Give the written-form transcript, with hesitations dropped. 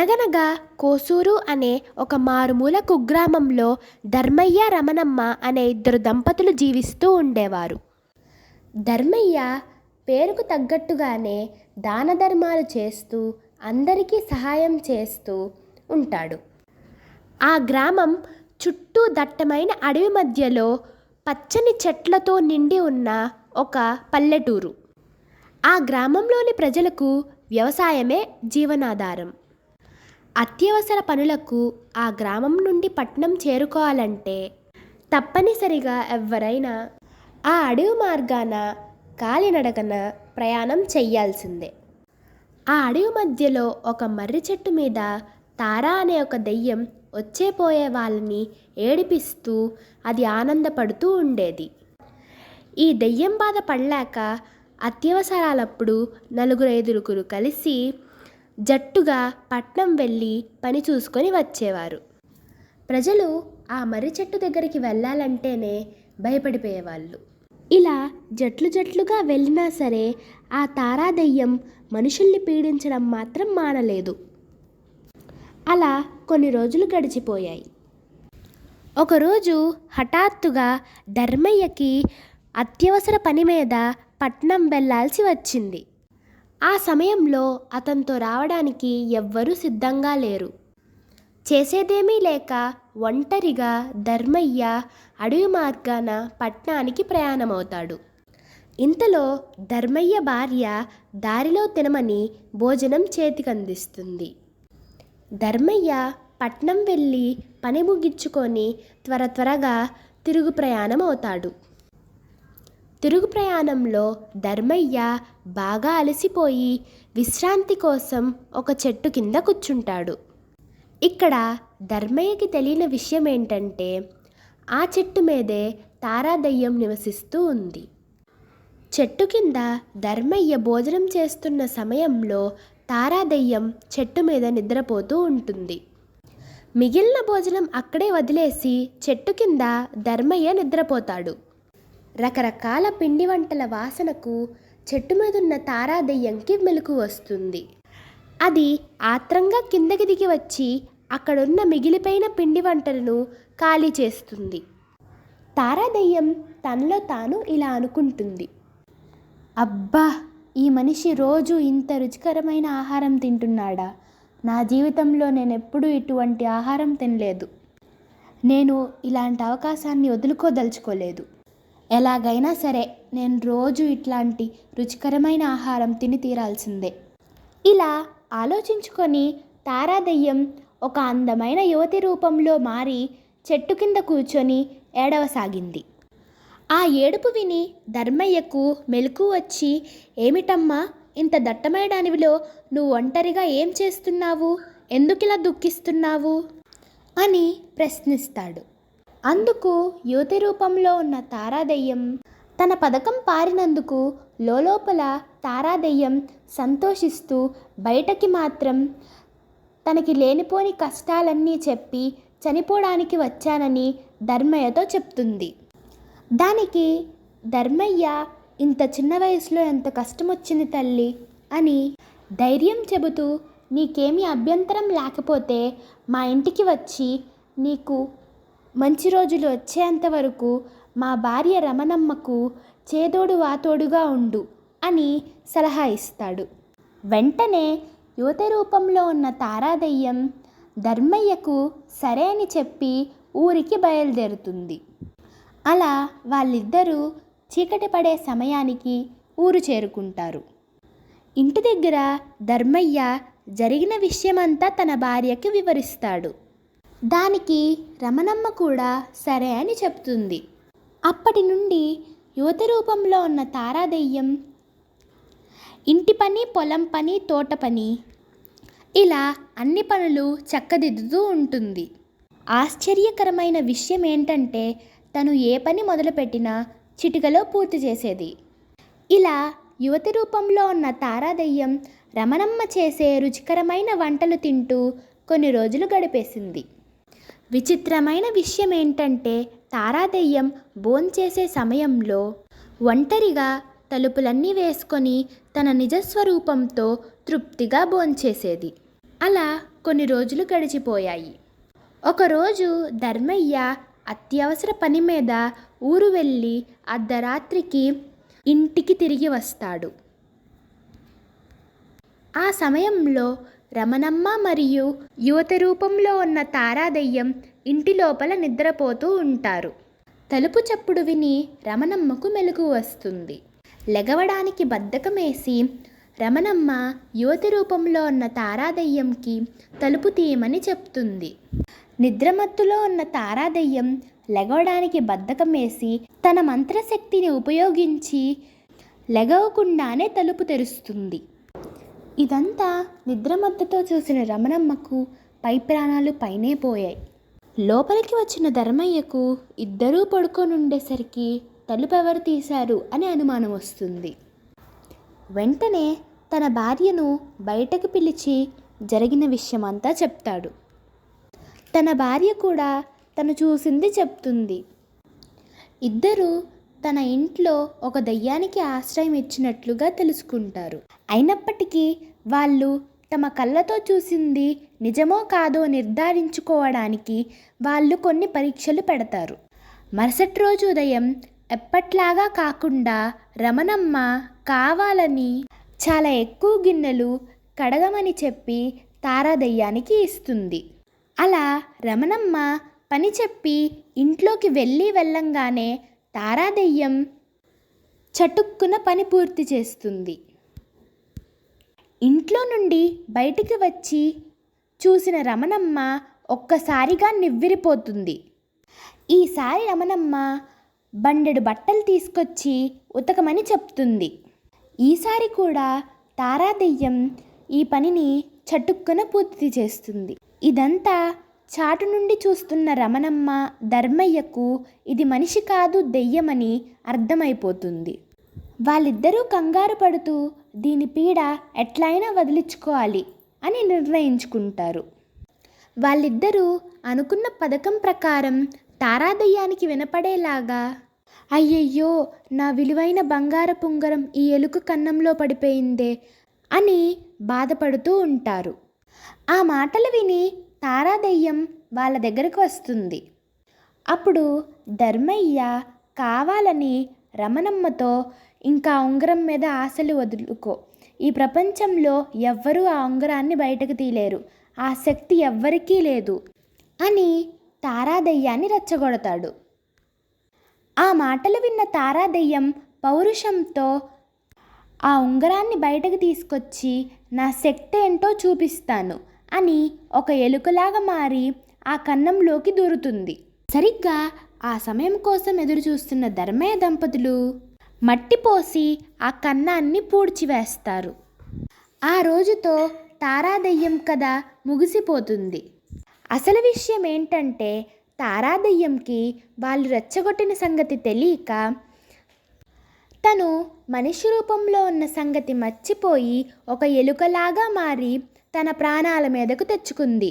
అనగనగా కోసూరు అనే ఒక మారుమూల కుగ్రామంలో ధర్మయ్య రమణమ్మ అనే ఇద్దరు దంపతులు జీవిస్తూ ఉండేవారు. ధర్మయ్య పేరుకు తగ్గట్టుగానే దాన ధర్మాలు చేస్తూ అందరికీ సహాయం చేస్తూ ఉంటాడు. ఆ గ్రామం చుట్టూ దట్టమైన అడవి మధ్యలో పచ్చని చెట్లతో నిండి ఉన్న ఒక పల్లెటూరు. ఆ గ్రామంలోని ప్రజలకు వ్యవసాయమే జీవనాధారం. అత్యవసర పనులకు ఆ గ్రామం నుండి పట్టణం చేరుకోవాలంటే తప్పనిసరిగా ఎవరైనా ఆ అడవి మార్గాన కాలినడకన ప్రయాణం చెయ్యాల్సిందే. ఆ అడవి మధ్యలో ఒక మర్రి చెట్టు మీద తారా అనే ఒక దెయ్యం వచ్చేపోయే వాళ్ళని ఏడిపిస్తూ అది ఆనందపడుతూ ఉండేది. ఈ దెయ్యం బాధ పడలేక అత్యవసరాలప్పుడు నలుగురు కలిసి జట్టుగా పట్నం వెళ్ళి పని చూసుకొని వచ్చేవారు. ప్రజలు ఆ మర్రి చెట్టు దగ్గరికి వెళ్ళాలంటేనే భయపడిపోయేవాళ్ళు. ఇలా జట్లుగా వెళ్ళినా సరే ఆ తారా దెయ్యం మనుషుల్ని పీడించడం మాత్రం మానలేదు. అలా కొన్ని రోజులు గడిచిపోయాయి. ఒకరోజు హఠాత్తుగా ధర్మయ్యకి అత్యవసర పని మీద పట్నం వెళ్ళాల్సి వచ్చింది. ఆ సమయంలో అతనితో రావడానికి ఎవ్వరూ సిద్ధంగా లేరు. చేసేదేమీ లేక ఒంటరిగా ధర్మయ్య అడవి మార్గాన పట్నానికి ప్రయాణమవుతాడు. ఇంతలో ధర్మయ్య భార్య దారిలో తినమని భోజనం చేతికందిస్తుంది. ధర్మయ్య పట్నం వెళ్ళి పని ముగించుకొని త్వరగా తిరుగు ప్రయాణం అవుతాడు. తిరుగు ప్రయాణంలో ధర్మయ్య బాగా అలసిపోయి విశ్రాంతి కోసం ఒక చెట్టు కింద కూర్చుంటాడు. ఇక్కడ ధర్మయ్యకి తెలియని విషయం ఏంటంటే ఆ చెట్టు మీదే తారా దెయ్యం నివసిస్తూ ఉంది. చెట్టు కింద ధర్మయ్య భోజనం చేస్తున్న సమయంలో తారా దెయ్యం చెట్టు మీద నిద్రపోతూ ఉంటుంది. మిగిలిన భోజనం అక్కడే వదిలేసి చెట్టు కింద ధర్మయ్య నిద్రపోతాడు. రకరకాల పిండి వంటల వాసనకు చెట్టు మీదున్న తారా దెయ్యంకి మెలకువ వస్తుంది. అది ఆత్రంగా కిందకి దిగి వచ్చి అక్కడున్న మిగిలిపోయిన పిండి వంటలను ఖాళీ చేస్తుంది. తారా దెయ్యం తనలో తాను ఇలా అనుకుంటుంది, అబ్బా, ఈ మనిషి రోజు ఇంత రుచికరమైన ఆహారం తింటున్నాడా? నా జీవితంలో నేనెప్పుడూ ఇటువంటి ఆహారం తినలేదు. నేను ఇలాంటి అవకాశాన్ని వదులుకోదలుచుకోలేదు. ఎలాగైనా సరే నేను రోజు ఇట్లాంటి రుచికరమైన ఆహారం తిని తీరాల్సిందే. ఇలా ఆలోచించుకొని తారా దెయ్యం ఒక అందమైన యువతి రూపంలో మారి చెట్టు కింద కూర్చొని ఏడవసాగింది. ఆ ఏడుపు విని ధర్మయ్యకు మెలకువ వచ్చి, ఏమిటమ్మా, ఇంత దట్టమైన అడవిలో నువ్వు ఒంటరిగా ఏం చేస్తున్నావు? ఎందుకిలా దుఃఖిస్తున్నావు అని ప్రశ్నిస్తాడు. అందుకు యువతి రూపంలో ఉన్న తారా దెయ్యం తన పథకం పారినందుకు లోపల తారా దెయ్యం సంతోషిస్తూ బయటకి మాత్రం తనకి లేనిపోని కష్టాలన్నీ చెప్పి చనిపోవడానికి వచ్చానని ధర్మయ్యతో చెప్తుంది. దానికి ధర్మయ్య, ఇంత చిన్న వయసులో ఎంత కష్టం వచ్చింది తల్లి అని ధైర్యం చెబుతూ, నీకేమీ అభ్యంతరం లేకపోతే మా ఇంటికి వచ్చి నీకు మంచి రోజులు వచ్చేంత వరకు మా భార్య రమణమ్మకు చేదోడు వాతోడుగా ఉండు అని సలహా ఇస్తాడు. వెంటనే యువత రూపంలో ఉన్న తారా దెయ్యం ధర్మయ్యకు సరే అని చెప్పి ఊరికి బయలుదేరుతుంది. అలా వాళ్ళిద్దరూ చీకటి పడే సమయానికి ఊరు చేరుకుంటారు. ఇంటి దగ్గర ధర్మయ్య జరిగిన విషయమంతా తన భార్యకి వివరిస్తాడు. దానికి రమణమ్మ కూడా సరే అని చెప్తుంది. అప్పటి నుండి యువత రూపంలో ఉన్న తారా దెయ్యం ఇంటి పని, పొలం పని, తోట పని, ఇలా అన్ని పనులు చక్కదిద్దుతూ ఉంటుంది. ఆశ్చర్యకరమైన విషయం ఏంటంటే తను ఏ పని మొదలుపెట్టినా చిటికలో పూర్తి చేసేది. ఇలా యువతి రూపంలో ఉన్న తారా దెయ్యం రమణమ్మ చేసే రుచికరమైన వంటలు తింటూ కొన్ని రోజులు గడిపేసింది. విచిత్రమైన విషయం ఏంటంటే తారా దెయ్యం భోంచేసే సమయంలో ఒంటరిగా తలుపులన్నీ వేసుకొని తన నిజస్వరూపంతో తృప్తిగా భోంచేసేది. అలా కొన్ని రోజులు గడిచిపోయాయి. ఒకరోజు ధర్మయ్య అత్యవసర పని మీద ఊరు వెళ్ళి అర్ధరాత్రికి ఇంటికి తిరిగి వస్తాడు. ఆ సమయంలో రమణమ్మ మరియు యువతి రూపంలో ఉన్న తారాదయ్యం ఇంటి లోపల నిద్రపోతూ ఉంటారు. తలుపు చప్పుడు విని రమణమ్మకు మెలకువ వస్తుంది. లెగవడానికి బద్ధకమేసి రమణమ్మ యువతి రూపంలో ఉన్న తారాదయ్యంకి తలుపు తీయమని చెప్తుంది. నిద్రమత్తులో ఉన్న తారాదయ్యం లెగవడానికి బద్ధకమేసి తన మంత్రశక్తిని ఉపయోగించి లెగవకుండానే తలుపు తెరుస్తుంది. ఇదంతా నిద్రమత్తుతో చూసిన రమణమ్మకు పై ప్రాణాలు పైనే పోయాయి. లోపలికి వచ్చిన ధర్మయ్యకు ఇద్దరూ పడుకొనుండేసరికి తలుపు ఎవరు తీశారు అని అనుమానం వస్తుంది. వెంటనే తన భార్యను బయటకు పిలిచి జరిగిన విషయమంతా చెప్తాడు. తన భార్య కూడా తను చూసింది చెప్తుంది. ఇద్దరూ తన ఇంట్లో ఒక దయ్యానికి ఆశ్రయం ఇచ్చినట్లుగా తెలుసుకుంటారు. అయినప్పటికీ వాళ్ళు తమ కళ్ళతో చూసింది నిజమో కాదో నిర్ధారించుకోవడానికి వాళ్ళు కొన్ని పరీక్షలు పెడతారు. మరుసటి రోజు ఉదయం ఎప్పట్లాగా కాకుండా రమణమ్మ కావాలని చాలా ఎక్కువ గిన్నెలు కడగమని చెప్పి తారాదయ్యానికి ఇస్తుంది. అలా రమణమ్మ పని చెప్పి ఇంట్లోకి వెళ్ళంగానే తారాదయ్యం చటుక్కున పని పూర్తి చేస్తుంది. ఇంట్లో నుండి బయటికి వచ్చి చూసిన రమణమ్మ ఒక్కసారిగా నివ్వెరపోతుంది. ఈసారి రమణమ్మ బండెడు బట్టలు తీసుకొచ్చి ఉతకమని చెప్తుంది. ఈసారి కూడా తారాదయ్యం ఈ పనిని చటుక్కున పూర్తి చేస్తుంది. ఇదంతా చాటు నుండి చూస్తున్న రమణమ్మ ధర్మయ్యకు ఇది మనిషి కాదు దెయ్యమని అర్థమైపోతుంది. వాళ్ళిద్దరూ కంగారు పడుతూ దీని పీడ ఎట్లయినా వదిలించుకోవాలి అని నిర్ణయించుకుంటారు. వాళ్ళిద్దరూ అనుకున్న పథకం ప్రకారం తారాదయ్యానికి వినపడేలాగా అయ్యయ్యో నా విలువైన బంగారపు ఉంగరం ఈ ఎలుక కన్నంలో పడిపోయిందే అని బాధపడుతూ ఉంటారు. ఆ మాటలు విని తారాదయ్యం వాళ్ళ దగ్గరకు వస్తుంది. అప్పుడు ధర్మయ్య కావాలని రమణమ్మతో ఇంకా ఉంగరం మీద ఆశలు వదులుకో, ఈ ప్రపంచంలో ఎవ్వరూ ఆ ఉంగరాన్ని బయటకు తీయలేరు, ఆ శక్తి ఎవ్వరికీ లేదు అని తారాదయ్యాన్ని రెచ్చగొడతాడు. ఆ మాటలు విన్న తారాదయ్యం పౌరుషంతో ఆ ఉంగరాన్ని బయటకు తీసుకొచ్చి నా శక్తి ఏంటో చూపిస్తాను అని ఒక ఎలుకలాగా మారి ఆ కన్నంలోకి దూరుతుంది. సరిగ్గా ఆ సమయం కోసం ఎదురు చూస్తున్న ధర్మయ్య దంపతులు మట్టి పోసి ఆ కన్నాన్ని పూడ్చివేస్తారు. ఆ రోజుతో తారాదయ్యం కథ ముగిసిపోతుంది. అసలు విషయం ఏంటంటే తారాదయ్యంకి వాళ్ళు రెచ్చగొట్టిన సంగతి తెలియక తను మనిషి రూపంలో ఉన్న సంగతి మర్చిపోయి ఒక ఎలుకలాగా మారి తన ప్రాణాల మీదకు తెచ్చుకుంది.